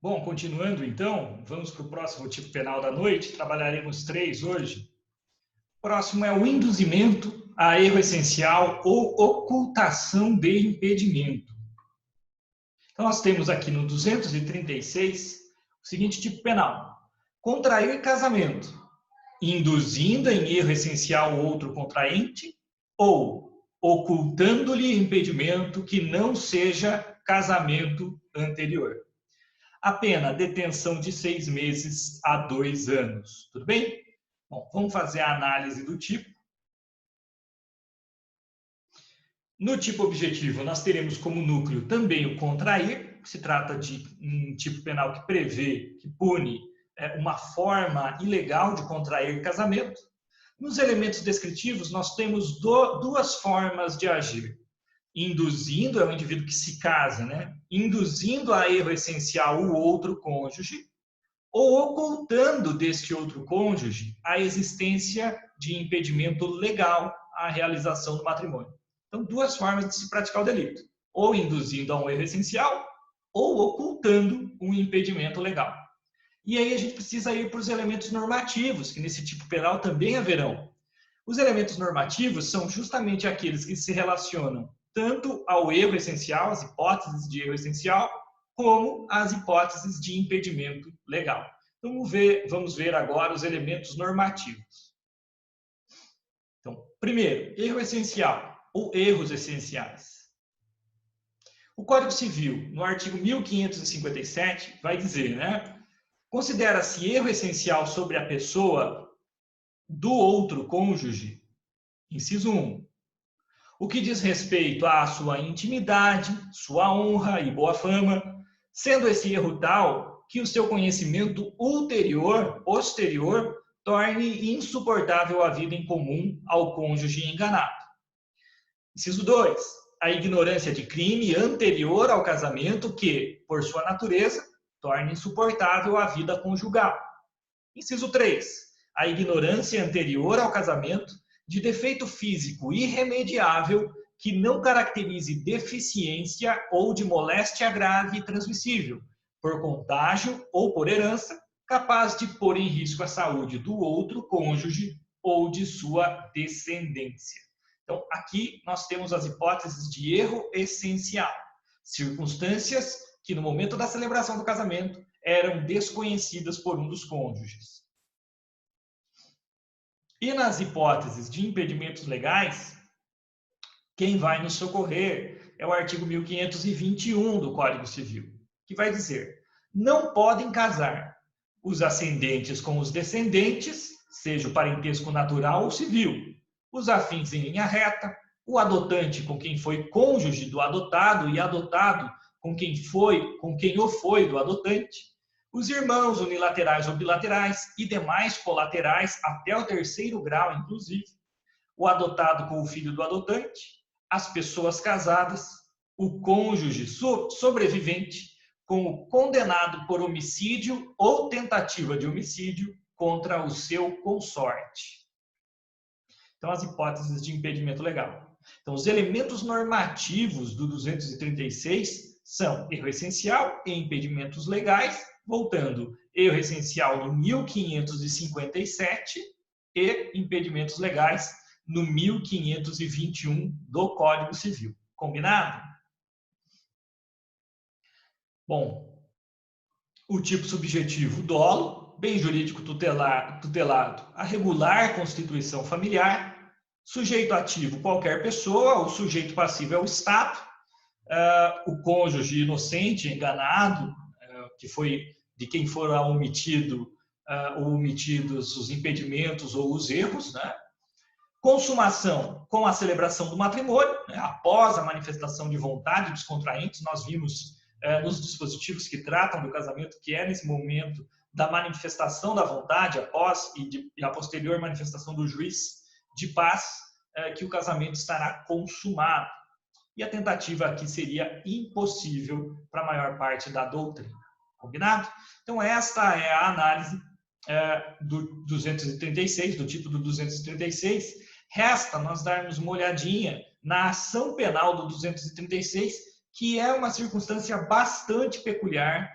Bom, continuando então, vamos para o próximo tipo penal da noite. Trabalharemos três hoje. O próximo é o induzimento a erro essencial ou ocultação de impedimento. Então, nós temos aqui no 236 o seguinte tipo penal: contrair casamento, induzindo em erro essencial o outro contraente ou ocultando-lhe impedimento que não seja casamento anterior. A pena, detenção de 6 meses a 2 anos. Tudo bem? Bom, vamos fazer a análise do tipo. No tipo objetivo, nós teremos como núcleo também o contrair, que se trata de um tipo penal que prevê, que pune uma forma ilegal de contrair casamento. Nos elementos descritivos, nós temos duas formas de agir. Induzindo, é o indivíduo que se casa, né? Induzindo a erro essencial o outro cônjuge, ou ocultando deste outro cônjuge a existência de impedimento legal à realização do matrimônio. Então, duas formas de se praticar o delito: ou induzindo a um erro essencial, ou ocultando um impedimento legal. E aí a gente precisa ir para os elementos normativos, que nesse tipo penal também haverão. Os elementos normativos são justamente aqueles que se relacionam tanto ao erro essencial, as hipóteses de erro essencial, como as hipóteses de impedimento legal. Então, vamos ver agora os elementos normativos. Então, primeiro, erro essencial ou erros essenciais. O Código Civil, no artigo 1557, vai dizer, né? Considera-se erro essencial sobre a pessoa do outro cônjuge, inciso 1, o que diz respeito à sua intimidade, sua honra e boa fama, sendo esse erro tal que o seu conhecimento posterior, torne insuportável a vida em comum ao cônjuge enganado. Inciso 2. A ignorância de crime anterior ao casamento que, por sua natureza, torne insuportável a vida conjugal. Inciso 3. A ignorância anterior ao casamento de defeito físico irremediável que não caracterize deficiência ou de moléstia grave e transmissível, por contágio ou por herança, capaz de pôr em risco a saúde do outro cônjuge ou de sua descendência. Então, aqui nós temos as hipóteses de erro essencial. Circunstâncias que, no momento da celebração do casamento, eram desconhecidas por um dos cônjuges. E nas hipóteses de impedimentos legais, quem vai nos socorrer é o artigo 1521 do Código Civil, que vai dizer: não podem casar os ascendentes com os descendentes, seja o parentesco natural ou civil, os afins em linha reta, o adotante com quem foi cônjuge do adotado e adotado com quem o foi do adotante, os irmãos unilaterais ou bilaterais e demais colaterais até o 3º grau, inclusive, o adotado com o filho do adotante, as pessoas casadas, o cônjuge sobrevivente com o condenado por homicídio ou tentativa de homicídio contra o seu consorte. Então, as hipóteses de impedimento legal. Então, os elementos normativos do 236 são erro essencial e impedimentos legais, voltando, erro essencial no 1557 e impedimentos legais no 1521 do Código Civil. Combinado? Bom, o tipo subjetivo dolo, bem jurídico tutelado, a regular constituição familiar, sujeito ativo qualquer pessoa, o sujeito passivo é o Estado, o cônjuge inocente, enganado, que foi de quem foram omitidos os impedimentos ou os erros, né? Consumação com a celebração do matrimônio, né? Após a manifestação de vontade dos contraentes, nós vimos nos dispositivos que tratam do casamento que é nesse momento da manifestação da vontade após e a posterior manifestação do juiz de paz que o casamento estará consumado. E a tentativa aqui seria impossível para a maior parte da doutrina. Combinado? Então, esta é a análise do 236, do tipo do 236. Resta nós darmos uma olhadinha na ação penal do 236, que é uma circunstância bastante peculiar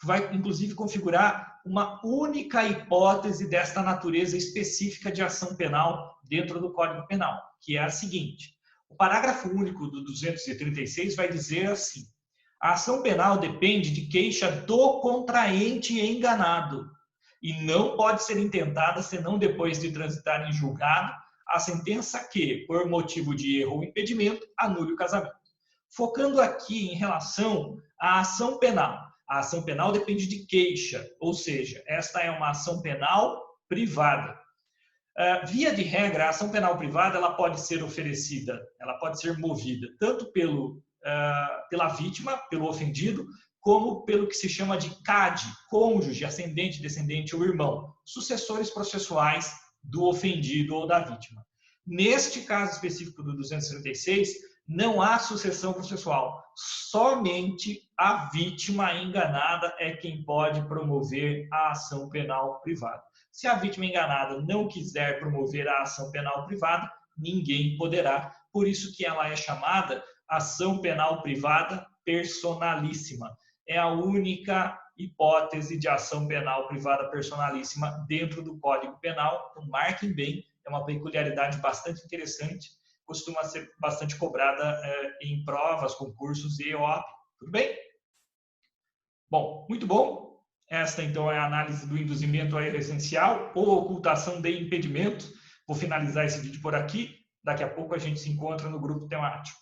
vai, inclusive, configurar uma única hipótese desta natureza específica de ação penal dentro do Código Penal, que é a seguinte. O parágrafo único do 236 vai dizer assim: a ação penal depende de queixa do contraente enganado e não pode ser intentada senão depois de transitar em julgado a sentença que, por motivo de erro ou impedimento, anule o casamento. Focando aqui em relação à ação penal. A ação penal depende de queixa, ou seja, esta é uma ação penal privada. Via de regra, a ação penal privada ela pode ser oferecida, ela pode ser movida tanto pela vítima, pelo ofendido, como pelo que se chama de CAD, cônjuge, ascendente, descendente ou irmão, sucessores processuais do ofendido ou da vítima. Neste caso específico do 236, não há sucessão processual. Somente a vítima enganada é quem pode promover a ação penal privada. Se a vítima enganada não quiser promover a ação penal privada, ninguém poderá. Por isso que ela é chamada ação penal privada personalíssima. É a única hipótese de ação penal privada personalíssima dentro do Código Penal. Então, marquem bem, é uma peculiaridade bastante interessante, costuma ser bastante cobrada em provas, concursos e EOAP. Tudo bem? Bom, muito bom. Esta, então, é a análise do induzimento a erro essencial ou ocultação de impedimento. Vou finalizar esse vídeo por aqui. Daqui a pouco a gente se encontra no grupo temático.